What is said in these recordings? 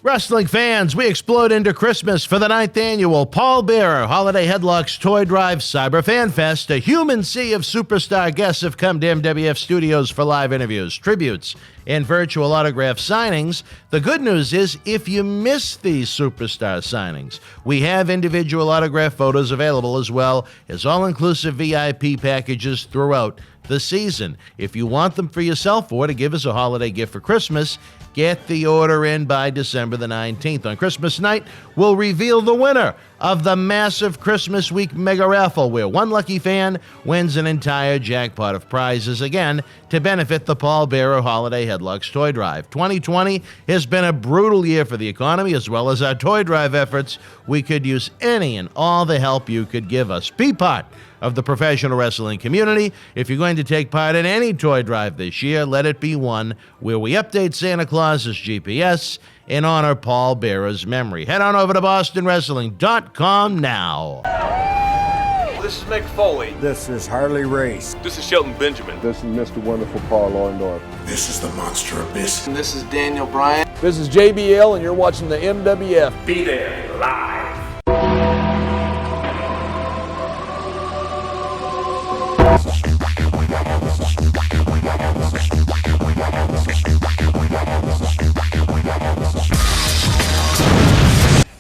Wrestling fans, we explode into Christmas for the 9th annual Paul Bearer Holiday Headlocks Toy Drive Cyber Fan Fest. A human sea of superstar guests have come to MWF Studios for live interviews, tributes, and virtual autograph signings. The good news is, if you miss these superstar signings, we have individual autograph photos available as well as all-inclusive VIP packages throughout the season. If you want them for yourself or to give us a holiday gift for Christmas, get the order in by December the 19th. On Christmas night, we'll reveal the winner of the massive Christmas Week Mega Raffle, where one lucky fan wins an entire jackpot of prizes, again, to benefit the Paul Bearer Holiday Headlocks Toy Drive. 2020 has been a brutal year for the economy, as well as our toy drive efforts. We could use any and all the help you could give us. Be part of the professional wrestling community. If you're going to take part in any toy drive this year, let it be one where we update Santa Claus's GPS and honor Paul Bearer's memory. Head on over to BostonWrestling.com now. This is Mick Foley. This is Harley Race. This is Shelton Benjamin. This is Mr. Wonderful Paul Orndorff. This is the Monster Abyss. And this is Daniel Bryan. This is JBL, and you're watching the MWF. Be there live.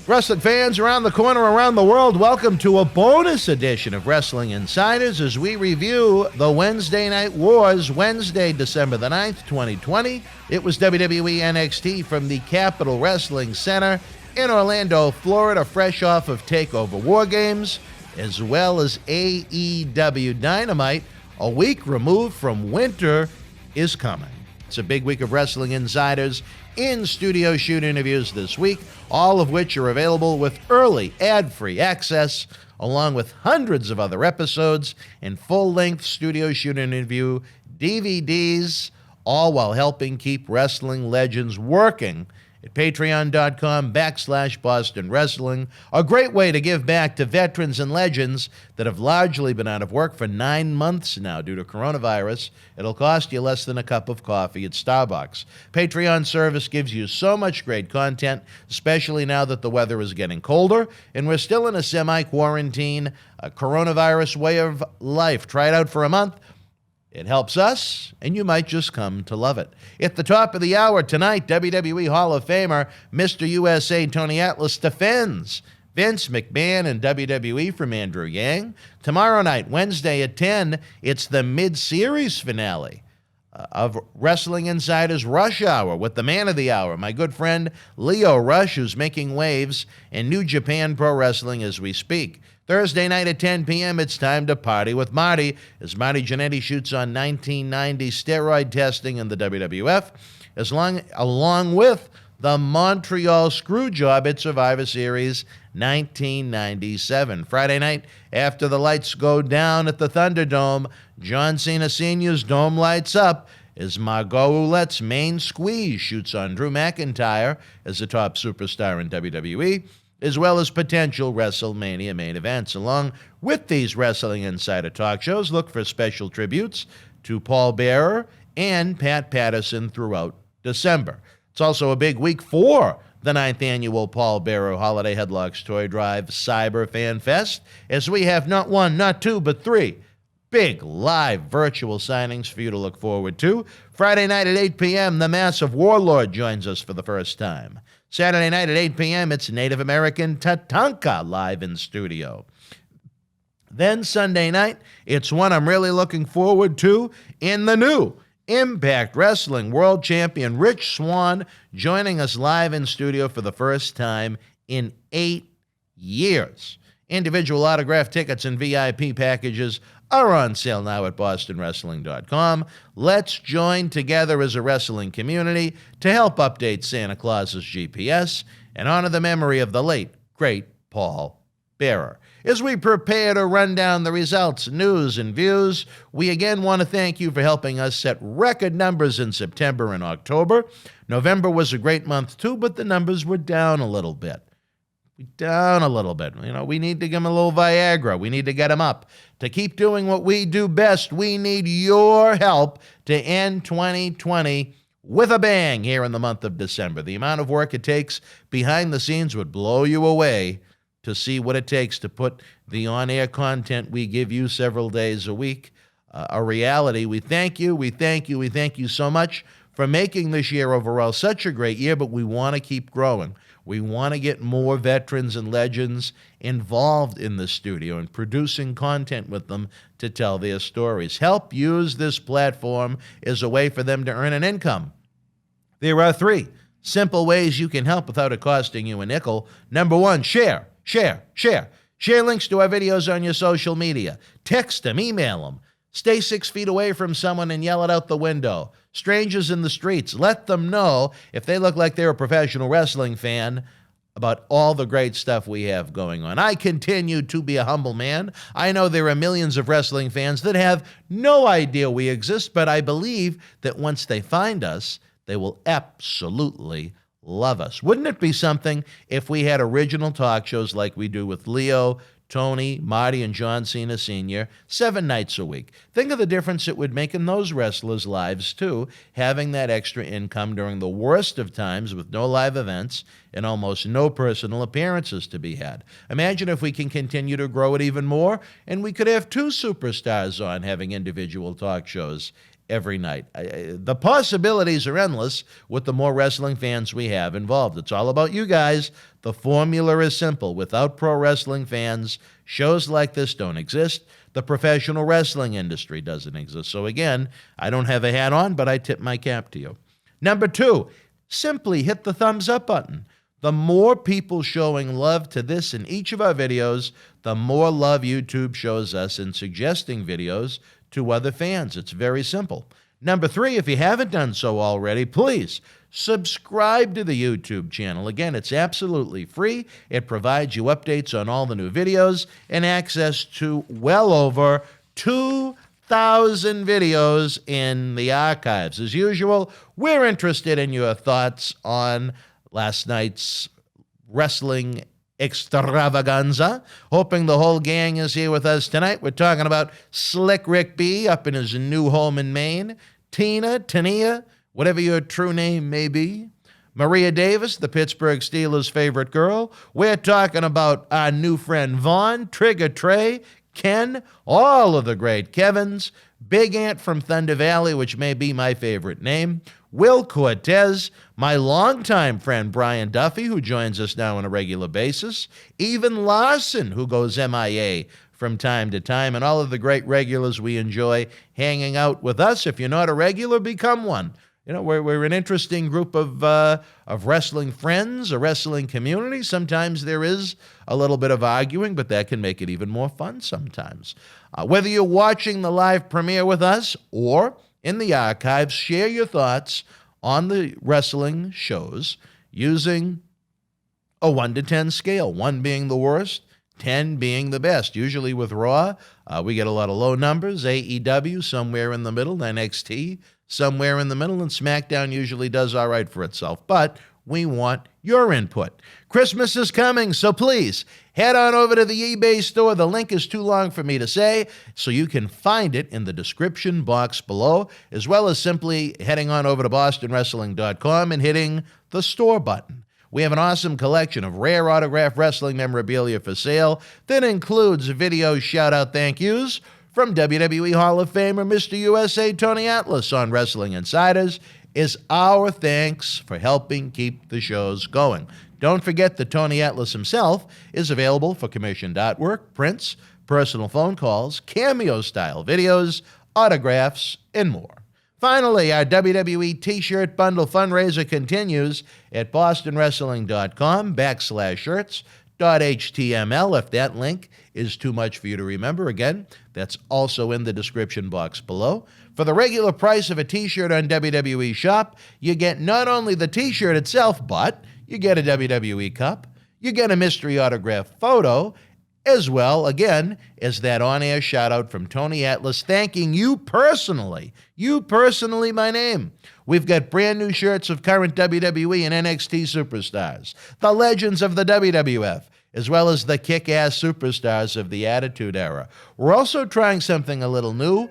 Wrestling fans around the corner, around the world, welcome to a bonus edition of Wrestling Insiders as we review the Wednesday Night Wars, Wednesday, December the 9th, 2020. It was WWE NXT from the Capitol Wrestling Center in Orlando, Florida, fresh off of TakeOver War Games, as well as AEW Dynamite, a week removed from Winter is Coming. It's a big week of Wrestling Insiders in-studio shoot interviews this week, all of which are available with early ad-free access, along with hundreds of other episodes and full-length studio shoot interview DVDs, all while helping keep wrestling legends working at patreon.com/Boston Wrestling, a great way to give back to veterans and legends that have largely been out of work for 9 months now due to coronavirus. It'll cost you less than a cup of coffee at Starbucks. Patreon service gives you so much great content, especially now that the weather is getting colder and we're still in a semi-quarantine, a coronavirus way of life. Try it out for a month. It helps us, and you might just come to love it. At the top of the hour tonight, WWE Hall of Famer Mr. USA Tony Atlas defends Vince McMahon and WWE from Andrew Yang. Tomorrow night, Wednesday at 10, it's the mid-series finale of Wrestling Insiders Rush Hour with the man of the hour, my good friend Leo Rush, who's making waves in New Japan Pro Wrestling as we speak. Thursday night at 10 p.m., it's time to party with Marty, as Marty Jannetty shoots on 1990 steroid testing in the WWF, along with the Montreal Screwjob at Survivor Series 1997. Friday night, after the lights go down at the Thunderdome, John Cena Sr.'s dome lights up as Margot Ouellette's main squeeze shoots on Drew McIntyre as the top superstar in WWE, as well as potential WrestleMania main events. Along with these Wrestling Insider talk shows, look for special tributes to Paul Bearer and Pat Patterson throughout December. It's also a big week for the 9th annual Paul Bearer Holiday Headlocks Toy Drive Cyber Fan Fest, as we have not one, not two, but three big live virtual signings for you to look forward to. Friday night at 8 p.m., the massive Warlord joins us for the first time. Saturday night at 8 p.m., it's Native American Tatanka live in studio. Then Sunday night, it's one I'm really looking forward to in the new Impact Wrestling World Champion Rich Swann joining us live in studio for the first time in 8 years. Individual autograph tickets and VIP packages are on sale now at BostonWrestling.com. Let's join together as a wrestling community to help update Santa Claus's GPS and honor the memory of the late, great Paul Bearer. As we prepare to run down the results, news, and views, we again want to thank you for helping us set record numbers in September and October. November was a great month too, but the numbers were down a little bit. Down a little bit. You know, we need to give them a little Viagra. We need to get them up. To keep doing what we do best, we need your help to end 2020 with a bang here in the month of December. The amount of work it takes behind the scenes would blow you away to see what it takes to put the on-air content we give you several days a week a reality. We thank you. We thank you. We thank you so much for making this year overall such a great year, but we want to keep growing. We want to get more veterans and legends involved in the studio and producing content with them to tell their stories. Help use this platform as a way for them to earn an income. There are 3 simple ways you can help without it costing you a nickel. Number 1, share. Share links to our videos on your social media. Text them, email them. Stay 6 feet away from someone and yell it out the window. Strangers in the streets, let them know if they look like they're a professional wrestling fan about all the great stuff we have going on. I continue to be a humble man. I know there are millions of wrestling fans that have no idea we exist, but I believe that once they find us, they will absolutely love us. Wouldn't it be something if we had original talk shows like we do with Leo, Tony, Marty, and John Cena Sr. 7 nights a week? Think of the difference it would make in those wrestlers' lives, too, having that extra income during the worst of times with no live events and almost no personal appearances to be had. Imagine if we can continue to grow it even more, and we could have 2 superstars on having individual talk shows every night. The possibilities are endless with the more wrestling fans we have involved. It's all about you guys. The formula is simple. Without pro wrestling fans, shows like this don't exist. The professional wrestling industry doesn't exist. So again, I don't have a hat on, but I tip my cap to you. Number 2, simply hit the thumbs up button. The more people showing love to this in each of our videos, the more love YouTube shows us in suggesting videos to other fans. It's very simple. Number 3, if you haven't done so already, please subscribe to the YouTube channel. Again, it's absolutely free. It provides you updates on all the new videos and access to well over 2,000 videos in the archives. As usual, we're interested in your thoughts on last night's wrestling extravaganza. Hoping the whole gang is here with us tonight. We're talking about Slick Rick B up in his new home in Maine, Tania, whatever your true name may be, Maria Davis, the Pittsburgh Steelers' favorite girl. We're talking about our new friend Vaughn, Trigger Trey, Ken, all of the great Kevins, Big Ant from Thunder Valley, which may be my favorite name, Will Cortez, my longtime friend Brian Duffy, who joins us now on a regular basis, even Larson, who goes MIA from time to time, and all of the great regulars we enjoy hanging out with us. If you're not a regular, become one. You know, we're an interesting group of wrestling friends, a wrestling community. Sometimes there is a little bit of arguing, but that can make it even more fun sometimes. Whether you're watching the live premiere with us or in the archives, share your thoughts on the wrestling shows using a 1 to 10 scale, 1 being the worst, 10 being the best. Usually with Raw, we get a lot of low numbers. AEW, somewhere in the middle. NXT, somewhere in the middle. And SmackDown usually does all right for itself. But we want your input. Christmas is coming, so please head on over to the eBay store. The link is too long for me to say, so you can find it in the description box below, as well as simply heading on over to bostonwrestling.com and hitting the store button. We have an awesome collection of rare autographed wrestling memorabilia for sale that includes video shout-out thank yous from WWE Hall of Famer Mr. USA Tony Atlas on Wrestling Insiders is our thanks for helping keep the shows going. Don't forget that Tony Atlas himself is available for commissioned artwork, prints, personal phone calls, cameo-style videos, autographs, and more. Finally, our WWE T-shirt bundle fundraiser continues at bostonwrestling.com/shirts.html. If that link is too much for you to remember, again, that's also in the description box below. For the regular price of a T-shirt on WWE Shop, you get not only the T-shirt itself, but you get a WWE cup, you get a mystery autograph photo, as well, again, as that on-air shout-out from Tony Atlas thanking you personally, my name. We've got brand new shirts of current WWE and NXT superstars, the legends of the WWF, as well as the kick-ass superstars of the Attitude Era. We're also trying something a little new,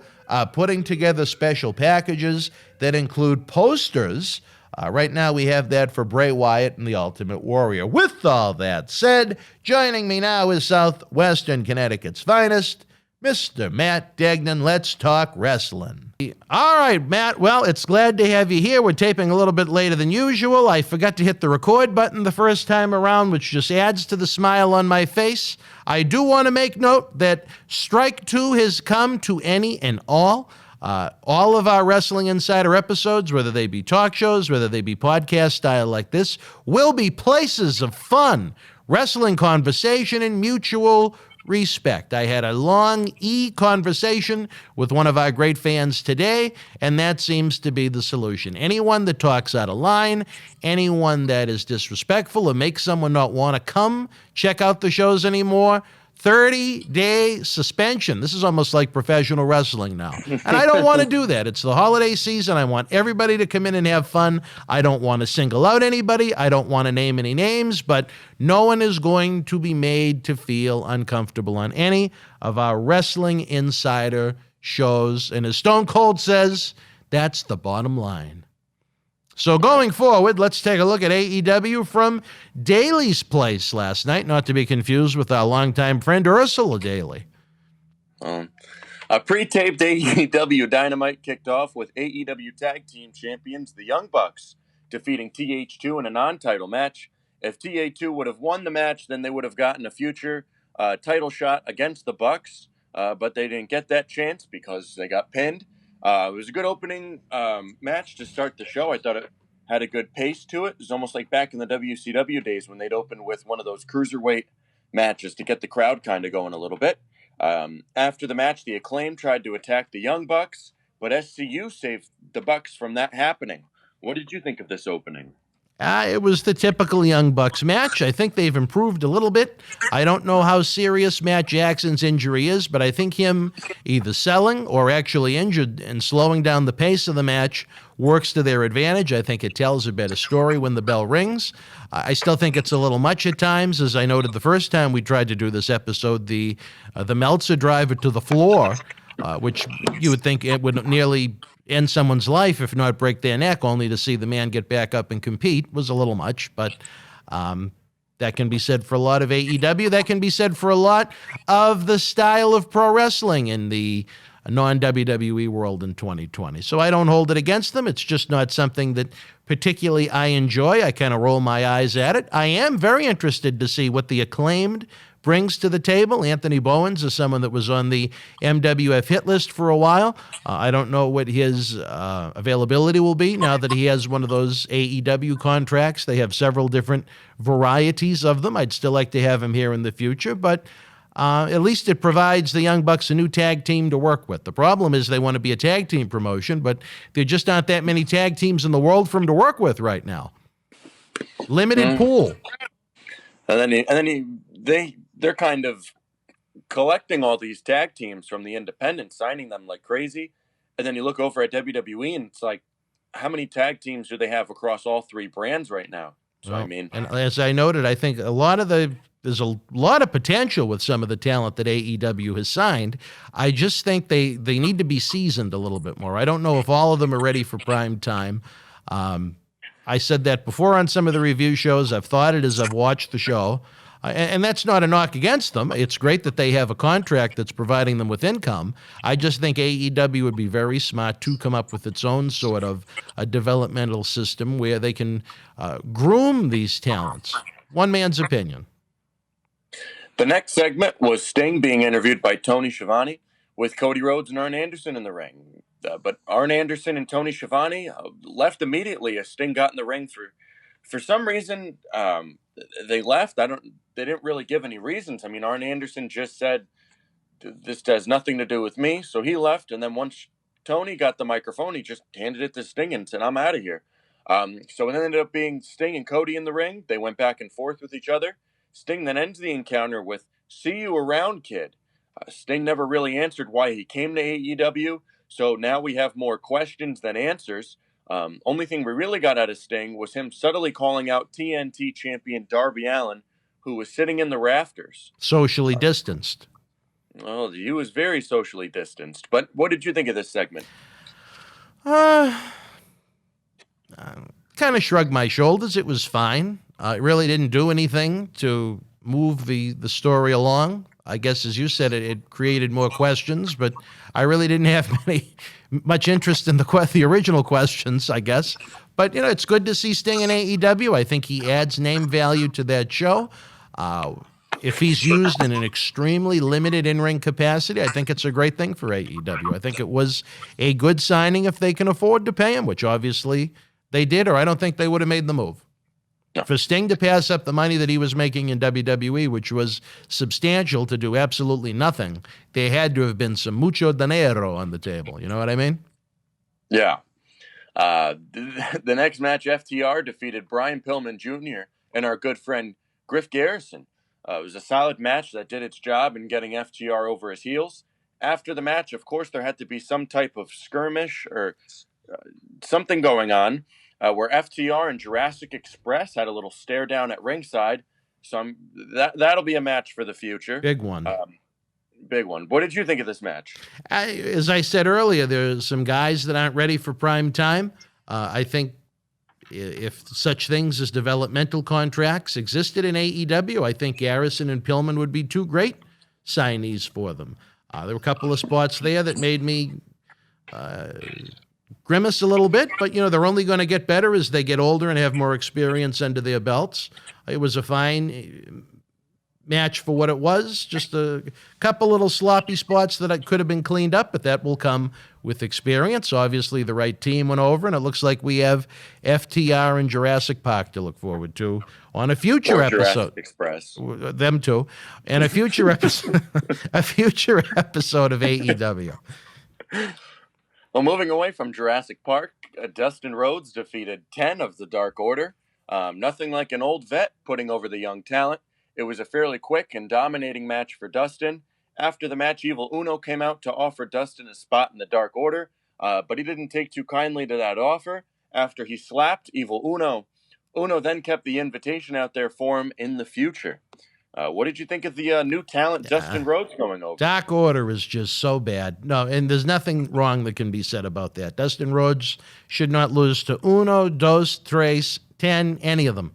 putting together special packages that include posters. Right now we have that for Bray Wyatt and the Ultimate Warrior. With all that said, joining me now is Southwestern Connecticut's finest, Mr. Matt Degnan. Let's talk wrestling. All right, Matt. Well, it's glad to have you here. We're taping a little bit later than usual. I forgot to hit the record button the first time around, which just adds to the smile on my face. I do want to make note that Strike 2 has come to any and all. All of our Wrestling Insider episodes, whether they be talk shows, whether they be podcast style like this, will be places of fun, wrestling conversation, and mutual respect. I had a long conversation with one of our great fans today, and that seems to be the solution. Anyone that talks out of line, anyone that is disrespectful or makes someone not want to come check out the shows anymore, 30-day suspension. This is almost like professional wrestling now. And I don't want to do that. It's the holiday season. I want everybody to come in and have fun. I don't want to single out anybody. I don't want to name any names, but no one is going to be made to feel uncomfortable on any of our Wrestling Insider shows. And as Stone Cold says, that's the bottom line. So going forward, let's take a look at AEW from Daly's place last night, not to be confused with our longtime friend Ursula Daly. A pre-taped AEW Dynamite kicked off with AEW Tag Team Champions, the Young Bucks, defeating TH2 in a non-title match. If TA2 would have won the match, then they would have gotten a future title shot against the Bucks, but they didn't get that chance because they got pinned. It was a good opening match to start the show. I thought it had a good pace to it. It was almost like back in the WCW days when they'd open with one of those cruiserweight matches to get the crowd kind of going a little bit. After the match, the Acclaim tried to attack the Young Bucks, but SCU saved the Bucks from that happening. What did you think of this opening? It was the typical Young Bucks match. I think they've improved a little bit. I don't know how serious Matt Jackson's injury is, but I think him either selling or actually injured and slowing down the pace of the match works to their advantage. I think it tells a better story when the bell rings. I still think it's a little much at times. As I noted the first time we tried to do this episode, the Meltzer driver to the floor, which you would think it would nearly end someone's life, if not break their neck, only to see the man get back up and compete, was a little much. But that can be said for a lot of AEW. That can be said for a lot of the style of pro wrestling in the non-WWE world in 2020. So I don't hold it against them. It's just not something that particularly I enjoy. I kind of roll my eyes at it. I am very interested to see what the Acclaimed brings to the table. Anthony Bowens is someone that was on the MWF hit list for a while. I don't know what his availability will be now that he has one of those AEW contracts. They have several different varieties of them. I'd still like to have him here in the future, but at least it provides the Young Bucks a new tag team to work with. The problem is they want to be a tag team promotion, but there just aren't that many tag teams in the world for them to work with right now. Limited pool. They're kind of collecting all these tag teams from the independents, signing them like crazy. And then you look over at WWE and it's like, how many tag teams do they have across all three brands right now? So, well, and as I noted, I think there's a lot of potential with some of the talent that AEW has signed. I just think they need to be seasoned a little bit more. I don't know if all of them are ready for prime time. I said that before on some of the review shows. I've thought it as I've watched the show. And that's not a knock against them. It's great that they have a contract that's providing them with income. I just think AEW would be very smart to come up with its own sort of a developmental system where they can groom these talents. One man's opinion. The next segment was Sting being interviewed by Tony Schiavone with Cody Rhodes and Arn Anderson in the ring. But Arn Anderson and Tony Schiavone left immediately as Sting got in the ring. For some reason, they left. They didn't really give any reasons. I mean, Arn Anderson just said, this has nothing to do with me. So he left. And then once Tony got the microphone, he just handed it to Sting and said, I'm out of here. So it ended up being Sting and Cody in the ring. They went back and forth with each other. Sting then ends the encounter with, see you around, kid. Sting never really answered why he came to AEW. So now we have more questions than answers. Only thing we really got out of Sting was him subtly calling out TNT champion Darby Allin, who was sitting in the rafters. Socially distanced. Well, he was very socially distanced. But what did you think of this segment? Kind of shrugged my shoulders. It was fine. It really didn't do anything to move the story along. I guess, as you said, it created more questions, but I really didn't have much interest in the original questions, I guess. But, it's good to see Sting in AEW. I think he adds name value to that show. If he's used in an extremely limited in-ring capacity, I think it's a great thing for AEW. I think it was a good signing if they can afford to pay him, which obviously they did, or I don't think they would have made the move. No. For Sting to pass up the money that he was making in WWE, which was substantial, to do absolutely nothing, there had to have been some mucho dinero on the table. You know what I mean? Yeah. The next match, FTR defeated Brian Pillman Jr. and our good friend Griff Garrison. It was a solid match that did its job in getting FTR over his heels. After the match, of course, there had to be some type of skirmish or something going on. Where FTR and Jurassic Express had a little stare down at ringside. So that'll be a match for the future. Big one. Big one. What did you think of this match? As I said earlier, there's some guys that aren't ready for prime time. I think if such things as developmental contracts existed in AEW, I think Garrison and Pillman would be two great signees for them. There were a couple of spots there that made me grimace a little bit, but they're only going to get better as they get older and have more experience under their belts. It was a fine match for what it was. Just a couple little sloppy spots that could have been cleaned up, but that will come with experience. Obviously, the right team went over, and it looks like we have FTR and Jurassic Park to look forward to on a future episode. Jurassic Express. Them too, and a future episode, a future episode of AEW. Well, moving away from Jurassic Park, Dustin Rhodes defeated 10 of the Dark Order. Nothing like an old vet putting over the young talent. It was a fairly quick and dominating match for Dustin. After the match, Evil Uno came out to offer Dustin a spot in the Dark Order, but he didn't take too kindly to that offer. After he slapped Evil Uno, Uno then kept the invitation out there for him in the future. What did you think of the new talent, Dustin Rhodes, going over? Dark Order is just so bad. No, and there's nothing wrong that can be said about that. Dustin Rhodes should not lose to Uno, Dos, Tres, 10, any of them.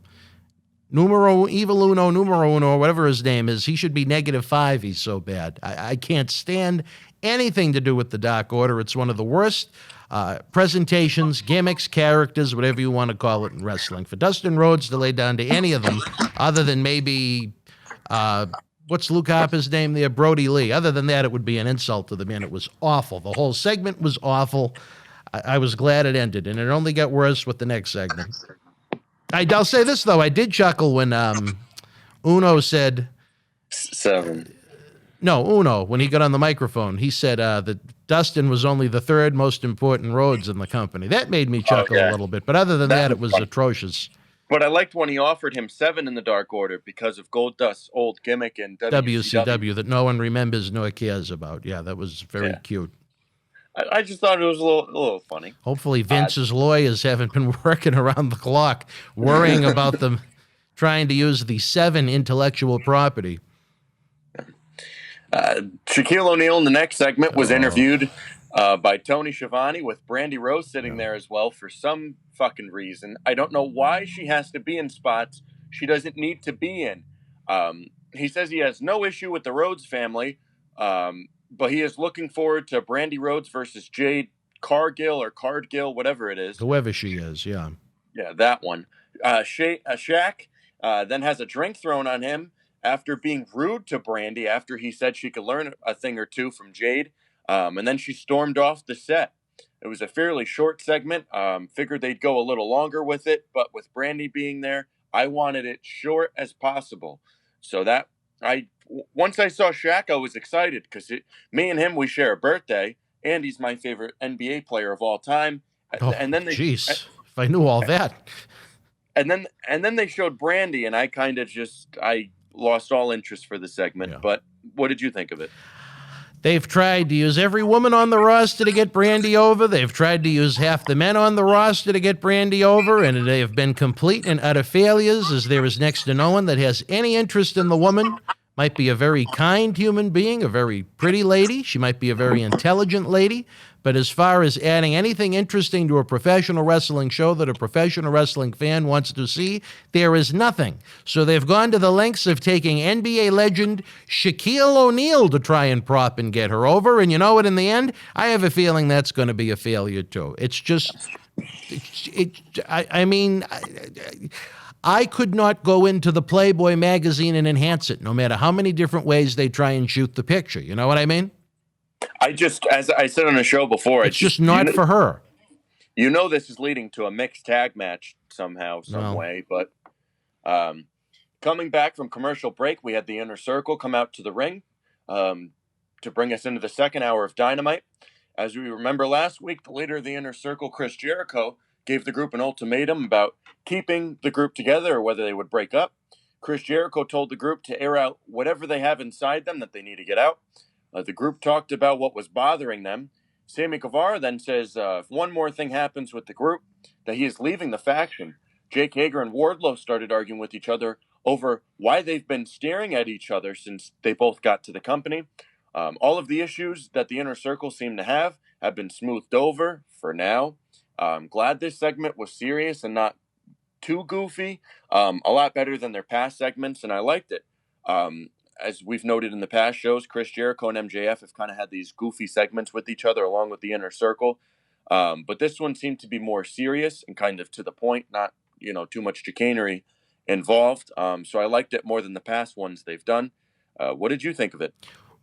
Evil Uno, Numero Uno, whatever his name is, he should be -5. He's so bad. I can't stand anything to do with the Dark Order. It's one of the worst presentations, gimmicks, characters, whatever you want to call it in wrestling. For Dustin Rhodes to lay down to any of them, other than maybe... what's Luke Harper's name there? Brody Lee. Other than that, it would be an insult to the man. It was awful. The whole segment was awful. I was glad it ended, and it only got worse with the next segment. I'll say this, though. I did chuckle when Uno said... 7. No, Uno, when he got on the microphone, he said that Dustin was only the third most important Rhodes in the company. That made me chuckle a little bit, but other than that, it was atrocious. But I liked when he offered him 7 in the Dark Order because of Goldust's old gimmick in WCW that no one remembers nor cares about. Yeah, that was very cute. I just thought it was a little funny. Hopefully Vince's lawyers haven't been working around the clock, worrying about them trying to use the 7 intellectual property. Shaquille O'Neal in the next segment was interviewed by Tony Schiavone with Brandy Rose sitting there as well for some fucking reason. I don't know why she has to be in spots she doesn't need to be in. He says he has no issue with the Rhodes family, but he is looking forward to Brandy Rhodes versus Jade Cargill or Cardgill, whatever it is. Whoever she is, yeah. Yeah, that one. Shaq then has a drink thrown on him after being rude to Brandy after he said she could learn a thing or two from Jade. And then she stormed off the set. It was a fairly short segment. Figured they'd go a little longer with it, but with Brandy being there, I wanted it short as possible. So once I saw Shaq, I was excited because me and him, we share a birthday, and he's my favorite NBA player of all time. And then jeez, if I knew all that. And then they showed Brandy, and I lost all interest for the segment. Yeah. But what did you think of it? They've tried to use every woman on the roster to get Brandy over. They've tried to use half the men on the roster to get Brandy over, and they have been complete and utter failures, as there is next to no one that has any interest in the woman. might be a very kind human being, a very pretty lady. She might be a very intelligent lady. But as far as adding anything interesting to a professional wrestling show that a professional wrestling fan wants to see, there is nothing. So they've gone to the lengths of taking NBA legend Shaquille O'Neal to try and prop and get her over. And you know what? In the end, I have a feeling that's going to be a failure too. It's just, I could not go into the Playboy magazine and enhance it, no matter how many different ways they try and shoot the picture. You know what I mean? As I said on the show before, it's just not for her. You know, this is leading to a mixed tag match somehow, some way. But coming back from commercial break, we had the Inner Circle come out to the ring to bring us into the second hour of Dynamite. As we remember last week, the leader of the Inner Circle, Chris Jericho, gave the group an ultimatum about keeping the group together or whether they would break up. Chris Jericho told the group to air out whatever they have inside them that they need to get out. The group talked about what was bothering them. Sammy Guevara then says if one more thing happens with the group, that he is leaving the faction. Jake Hager and Wardlow started arguing with each other over why they've been staring at each other since they both got to the company. All of the issues that the Inner Circle seem to have been smoothed over for now. I'm glad this segment was serious and not too goofy. A lot better than their past segments, and I liked it. As we've noted in the past shows, Chris Jericho and MJF have kind of had these goofy segments with each other along with the Inner Circle. But this one seemed to be more serious and kind of to the point, not, too much chicanery involved. So I liked it more than the past ones they've done. What did you think of it?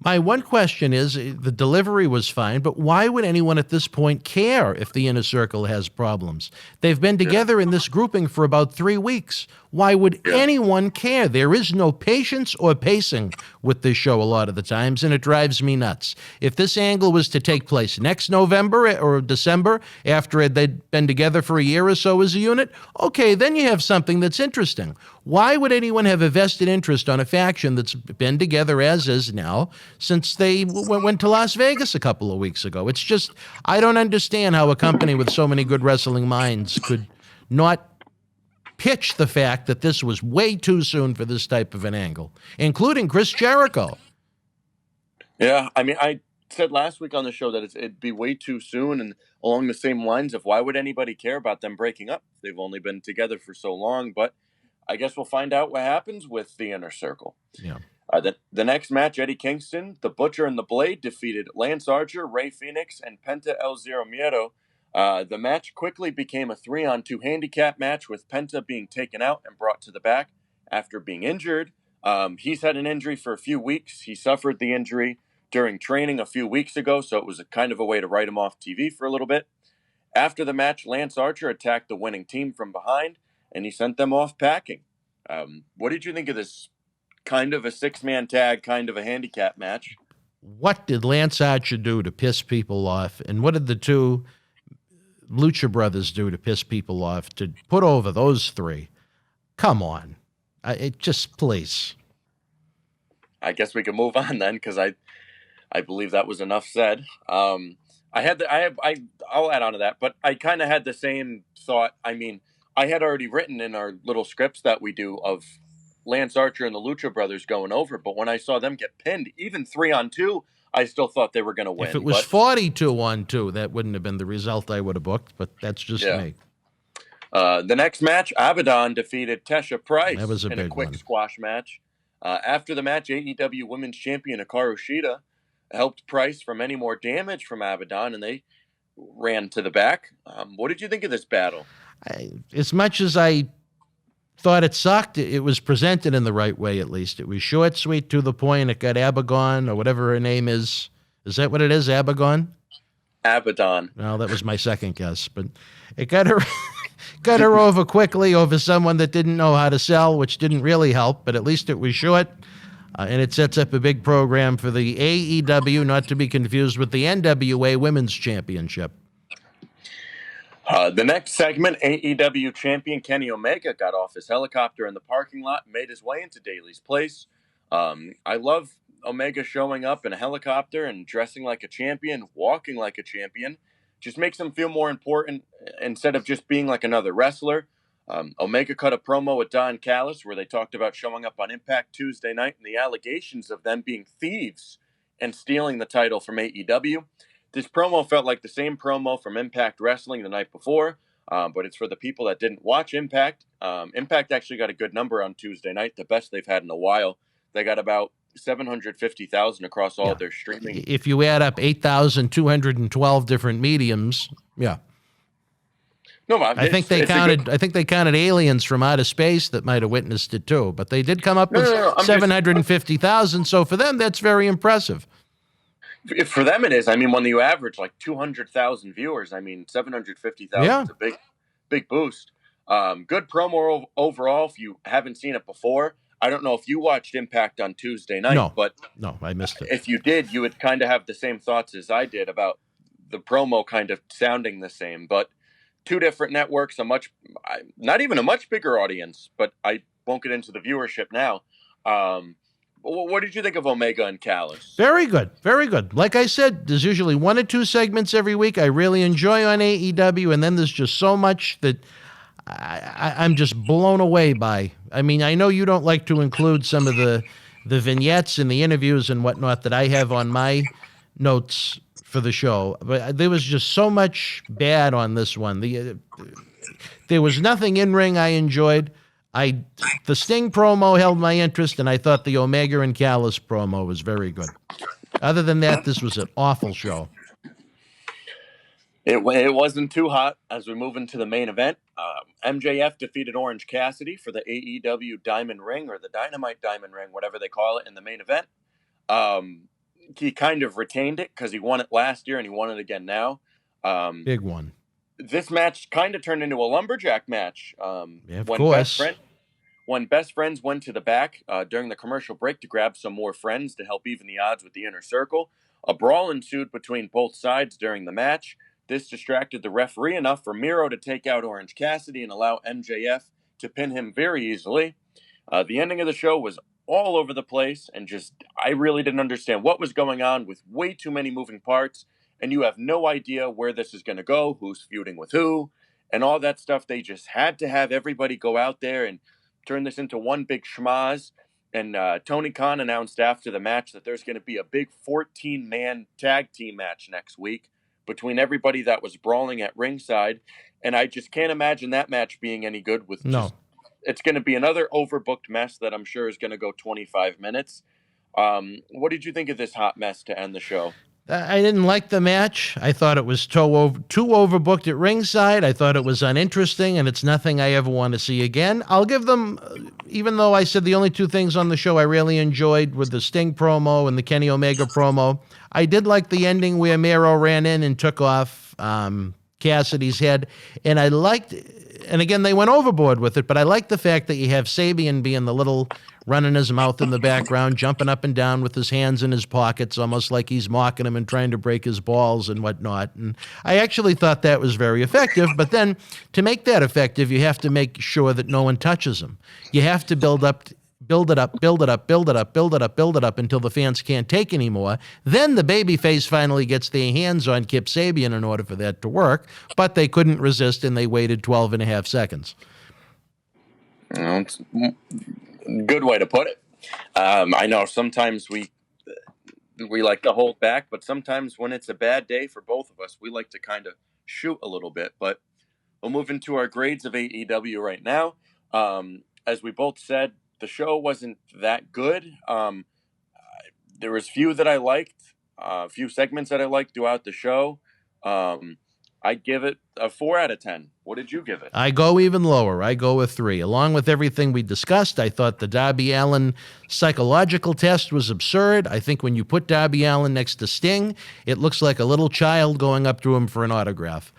My one question is, the delivery was fine, but why would anyone at this point care if the Inner Circle has problems? They've been together in this grouping for about 3 weeks. Why would anyone care? There is no patience or pacing with this show a lot of the times, and it drives me nuts. If this angle was to take place next November or December, after they'd been together for a year or so as a unit, okay, then you have something that's interesting. Why would anyone have a vested interest on a faction that's been together as is now since they went to Las Vegas a couple of weeks ago? It's just, I don't understand how a company with so many good wrestling minds could not pitch the fact that this was way too soon for this type of an angle, including Chris Jericho. Yeah, I said last week on the show that it'd be way too soon, and along the same lines of why would anybody care about them breaking up? They've only been together for so long, but I guess we'll find out what happens with the Inner Circle. Yeah. The next match, Eddie Kingston, the Butcher and the Blade defeated Lance Archer, Rey Fenix, and Penta El Zero Miedo. The match quickly became a 3-on-2 handicap match with Penta being taken out and brought to the back after being injured. He's had an injury for a few weeks. He suffered the injury during training a few weeks ago, so it was a kind of a way to write him off TV for a little bit. After the match, Lance Archer attacked the winning team from behind, and he sent them off packing. What did you think of this kind of a 6-man tag, kind of a handicap match? What did Lance Archer do to piss people off? And what did the two Lucha Brothers do to piss people off, to put over those three? Come on. Please. I guess we can move on then, because I believe that was enough said. I'll add on to that, but I kind of had the same thought. I mean, I had already written in our little scripts that we do of Lance Archer and the Lucha Brothers going over, but when I saw them get pinned, even 3-on-2, I still thought they were going to win. If it was 42-on-2, that wouldn't have been the result I would have booked, but that's just me. The next match, Abaddon defeated Tasha Price in a quick squash match. After the match, AEW Women's Champion Hikaru Shida helped Price from any more damage from Abaddon, and they ran to the back. What did you think of this battle? As much as I thought it sucked, it was presented in the right way, at least. It was short, sweet, to the point. It got Abaddon, or whatever her name is. Is that what it is, Abaddon? Abaddon. Well, that was my second guess, but it got her over quickly over someone that didn't know how to sell, which didn't really help, but at least it was short. And it sets up a big program for the AEW, not to be confused with the NWA Women's Championship. The next segment, AEW champion Kenny Omega got off his helicopter in the parking lot and made his way into Daly's place. I love Omega showing up in a helicopter and dressing like a champion, walking like a champion. Just makes him feel more important instead of just being like another wrestler. Omega cut a promo with Don Callis where they talked about showing up on Impact Tuesday night and the allegations of them being thieves and stealing the title from AEW. This promo felt like the same promo from Impact Wrestling the night before, but it's for the people that didn't watch Impact. Impact actually got a good number on Tuesday night, the best they've had in a while. They got about 750,000 across all of their streaming. If you add up 8,212 different mediums, yeah. No, I think they counted aliens from outer space that might have witnessed it too. But they did come up with 750,000. So for them, that's very impressive. For them, it is. I mean, when you average like 200,000 viewers, I mean, 750,000 is a big boost. Good promo overall. If you haven't seen it before, I don't know if you watched Impact on Tuesday night, but no, I missed it. If you did, you would kind of have the same thoughts as I did about the promo kind of sounding the same, but two different networks, not even a much bigger audience, but I won't get into the viewership now. What did you think of Omega and Callis? Very good. Very good. Like I said, there's usually 1 or 2 segments every week I really enjoy on AEW, and then there's just so much that I'm just blown away by. I mean, I know you don't like to include some of the vignettes and the interviews and whatnot that I have on my notes for the show, but there was just so much bad on this one. There was nothing in ring I enjoyed. The Sting promo held my interest, and I thought the Omega and Callis promo was very good. Other than that, this was an awful show. It wasn't too hot as we move into the main event. MJF defeated Orange Cassidy for the AEW Diamond Ring, or the Dynamite Diamond Ring, whatever they call it, in the main event. He kind of retained it because he won it last year and he won it again now. Big one. This match kind of turned into a lumberjack match. Of course. When Best Friends went to the back during the commercial break to grab some more friends to help even the odds with the Inner Circle, a brawl ensued between both sides during the match. This distracted the referee enough for Miro to take out Orange Cassidy and allow MJF to pin him very easily. The ending of the show was all over the place, and I really didn't understand what was going on with way too many moving parts, and you have no idea where this is going to go, who's feuding with who, and all that stuff. They just had to have everybody go out there and turn this into one big schmaz. And Tony Khan announced after the match that there's going to be a big 14-man tag team match next week between everybody that was brawling at ringside, and I just can't imagine that match being any good with it's going to be another overbooked mess that I'm sure is going to go 25 minutes. What did you think of this hot mess to end the show? I didn't like the match. I thought it was too overbooked at ringside. I thought it was uninteresting, and it's nothing I ever want to see again. I'll give them, even though I said the only 2 things on the show I really enjoyed were the Sting promo and the Kenny Omega promo, I did like the ending where Miro ran in and took off Cassidy's head, and I liked, and again, they went overboard with it, but I like the fact that you have Sabian being the little running his mouth in the background, jumping up and down with his hands in his pockets, almost like he's mocking him and trying to break his balls and whatnot. And I actually thought that was very effective, but then to make that effective, you have to make sure that no one touches him. You have to build it up until the fans can't take anymore. Then the babyface finally gets their hands on Kip Sabian in order for that to work, but they couldn't resist and they waited 12 and a half seconds. Good way to put it. I know sometimes we like to hold back, but sometimes when it's a bad day for both of us, we like to kind of shoot a little bit. But we'll move into our grades of AEW right now. As we both said, the show wasn't that good. There was few that I liked, a few segments that I liked throughout the show. I'd give it a 4 out of 10. What did you give it? I go even lower. I go with 3. Along with everything we discussed, I thought the Darby Allin psychological test was absurd. I think when you put Darby Allin next to Sting, it looks like a little child going up to him for an autograph.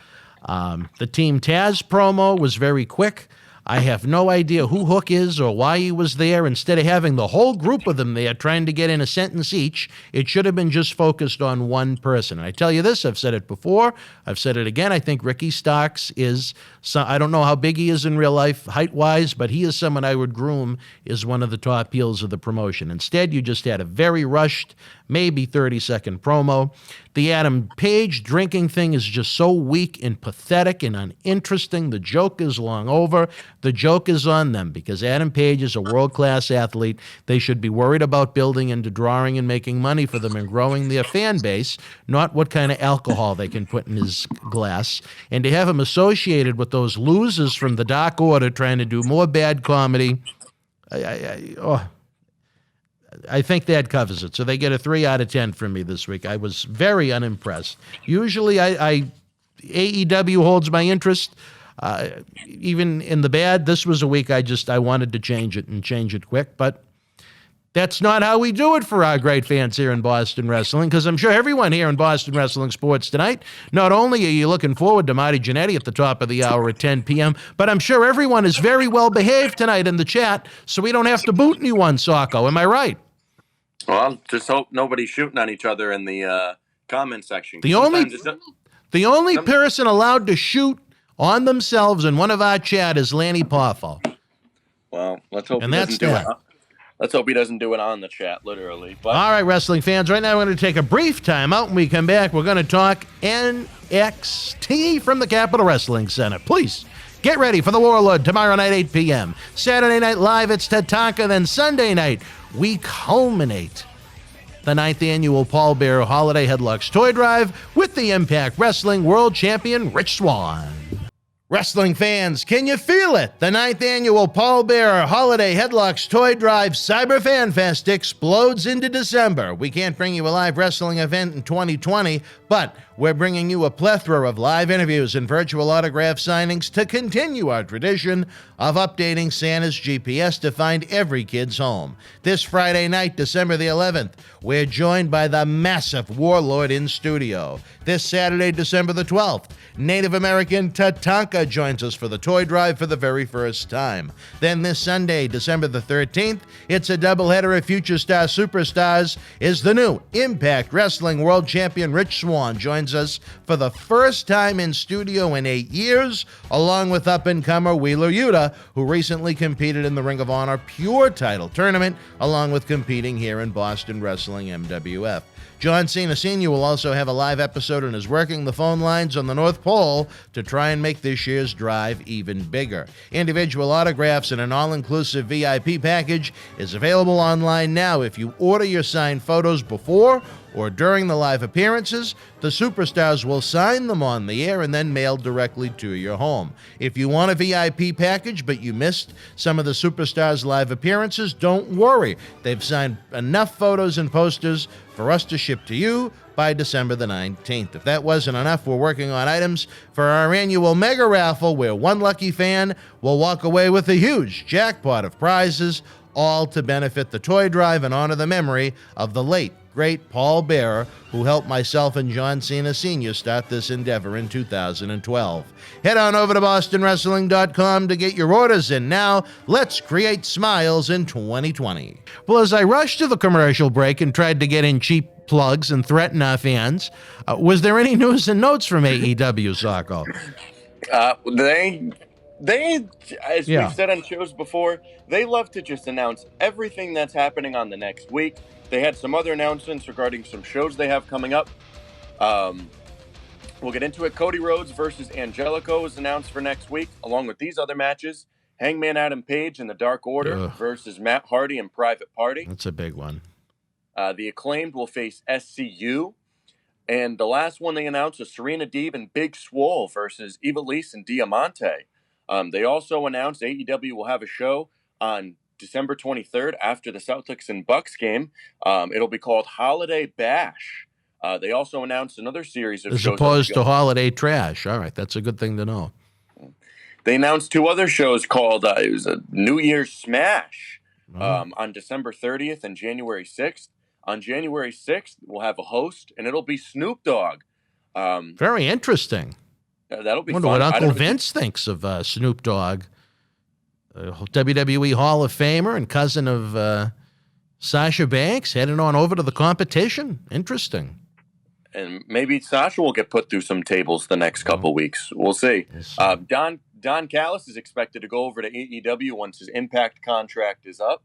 The Team Taz promo was very quick. I have no idea who Hook is or why he was there. Instead of having the whole group of them there trying to get in a sentence each, it should have been just focused on one person. And I tell you this, I've said it before, I've said it again, I think Ricky Starks is, I don't know how big he is in real life, height-wise, but he is someone I would groom as one of the top heels of the promotion. Instead, you just had a very rushed, maybe 30-second promo. The Adam Page drinking thing is just so weak and pathetic and uninteresting. The joke is long over. The joke is on them because Adam Page is a world-class athlete. They should be worried about building into drawing and making money for them and growing their fan base, not what kind of alcohol they can put in his glass. And to have him associated with those losers from the Dark Order trying to do more bad comedy, I think that covers it. So they get a 3 out of 10 from me this week. I was very unimpressed. Usually AEW holds my interest, even in the bad. This was a week I wanted to change it and change it quick, but that's not how we do it for our great fans here in Boston Wrestling, because I'm sure everyone here in Boston Wrestling Sports tonight, not only are you looking forward to Marty Jannetty at the top of the hour at 10 p.m., but I'm sure everyone is very well behaved tonight in the chat, so we don't have to boot anyone, Socko. Am I right? Well, just hope nobody's shooting on each other in the comment section. The only person allowed to shoot on themselves in one of our chat is Lanny Poffo. Well, let's hope and that's that. Let's hope he doesn't do it on the chat, literally. But all right, wrestling fans, right now we're going to take a brief time out. When we come back, we're going to talk NXT from the Capitol Wrestling Center. Please get ready for the Warlord tomorrow night, 8 p.m. Saturday Night Live, it's Tatanka. Then Sunday night, we culminate the 9th annual Paul Bearer Holiday Headlocks Toy Drive with the Impact Wrestling World Champion Rich Swann. Wrestling fans, can you feel it? The 9th annual Paul Bearer Holiday Headlocks Toy Drive Cyber Fan Fest explodes into December. We can't bring you a live wrestling event in 2020, but we're bringing you a plethora of live interviews and virtual autograph signings to continue our tradition of updating Santa's GPS to find every kid's home. This Friday night, December the 11th, we're joined by the massive Warlord in studio. This Saturday, December the 12th, Native American Tatanka joins us for the toy drive for the very first time. Then this Sunday, December the 13th, it's a doubleheader of Future Star Superstars, is the new Impact Wrestling World Champion Rich Swann joins us for the first time in studio in 8 years, along with up-and-comer Wheeler Yuta, who recently competed in the Ring of Honor Pure Title Tournament, along with competing here in Boston Wrestling MWF. John Cena Sr. will also have a live episode and is working the phone lines on the North Pole to try and make this year's drive even bigger. Individual autographs and an all-inclusive VIP package is available online now. If you order your signed photos before or during the live appearances, the superstars will sign them on the air and then mailed directly to your home. If you want a VIP package but you missed some of the superstars' live appearances, don't worry. They've signed enough photos and posters for us to ship to you by December the 19th. If that wasn't enough, we're working on items for our annual mega raffle where one lucky fan will walk away with a huge jackpot of prizes, all to benefit the toy drive and honor the memory of the late, great Paul Bearer, who helped myself and John Cena Sr. start this endeavor in 2012. Head on over to BostonWrestling.com to get your orders in now. Let's create smiles in 2020. Well, as I rushed to the commercial break and tried to get in cheap plugs and threaten our fans, was there any news and notes from AEW, Socko? They, as we've said on shows before, they love to just announce everything that's happening on the next week. They had some other announcements regarding some shows they have coming up. We'll get into it. Cody Rhodes versus Angelico is announced for next week, along with these other matches. Hangman Adam Page and the Dark Order versus Matt Hardy and Private Party. That's a big one. The Acclaimed will face SCU. And the last one they announced is Serena Deeb and Big Swole versus Ivelisse and Diamante. They also announced AEW will have a show on December 23rd after the Celtics and Bucks game. It'll be called Holiday Bash. They also announced another series of shows. As opposed to Holiday Trash. All right, that's a good thing to know. They announced two other shows called, it was a New Year's Smash on December 30th and January 6th. On January 6th, we'll have a host, and it'll be Snoop Dogg. Very interesting. That'll be wonder fun. What Uncle Vince thinks of Snoop Dogg, WWE Hall of Famer and cousin of Sasha Banks, heading on over to the competition. Interesting. And maybe Sasha will get put through some tables the next couple weeks. We'll see. Don Callis is expected to go over to AEW once his Impact contract is up.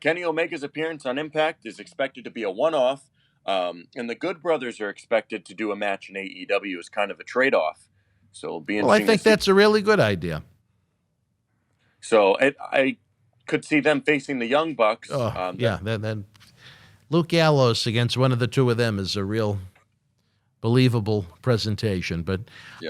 Kenny Omega's appearance on Impact is expected to be a one-off, and the Good Brothers are expected to do a match in AEW as kind of a trade-off. So it'll be Well, I interesting think to see. that's a really good idea. So I could see them facing the Young Bucks. Then Luke Gallows against one of the two of them is a real believable presentation. But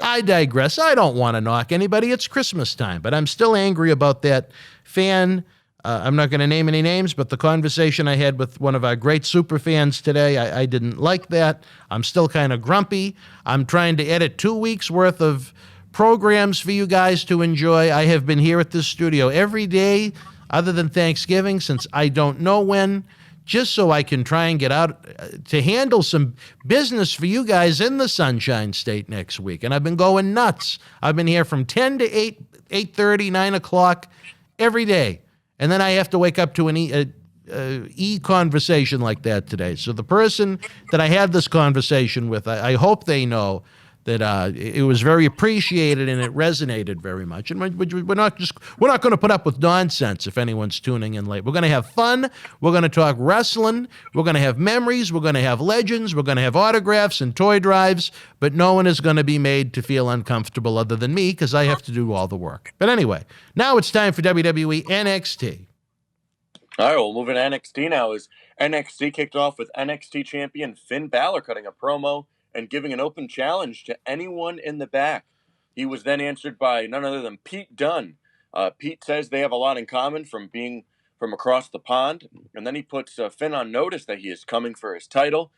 I digress. I don't want to knock anybody. It's Christmas time, but I'm still angry about that fan. I'm not going to name any names, but the conversation I had with one of our great super fans today, I didn't like that. I'm still kind of grumpy. I'm trying to edit 2 weeks worth of programs for you guys to enjoy. I have been here at this studio every day other than Thanksgiving since I don't know when, just so I can try and get out to handle some business for you guys in the Sunshine State next week. And I've been going nuts. I've been here from 10 to 8, 8:30, 9 o'clock every day. And then I have to wake up to an e-conversation like that today. So the person that I had this conversation with, I hope they know that it was very appreciated and it resonated very much. And we're not going to put up with nonsense if anyone's tuning in late. We're going to have fun. We're going to talk wrestling. We're going to have memories. We're going to have legends. We're going to have autographs and toy drives. But no one is going to be made to feel uncomfortable other than me because I have to do all the work. But anyway, now it's time for WWE NXT. All right, we'll move into NXT now. As NXT kicked off with NXT champion Finn Balor cutting a promo and giving an open challenge to anyone in the back. He was then answered by none other than Pete Dunne. Pete says they have a lot in common from being from across the pond, and then he puts Finn on notice that he is coming for his title.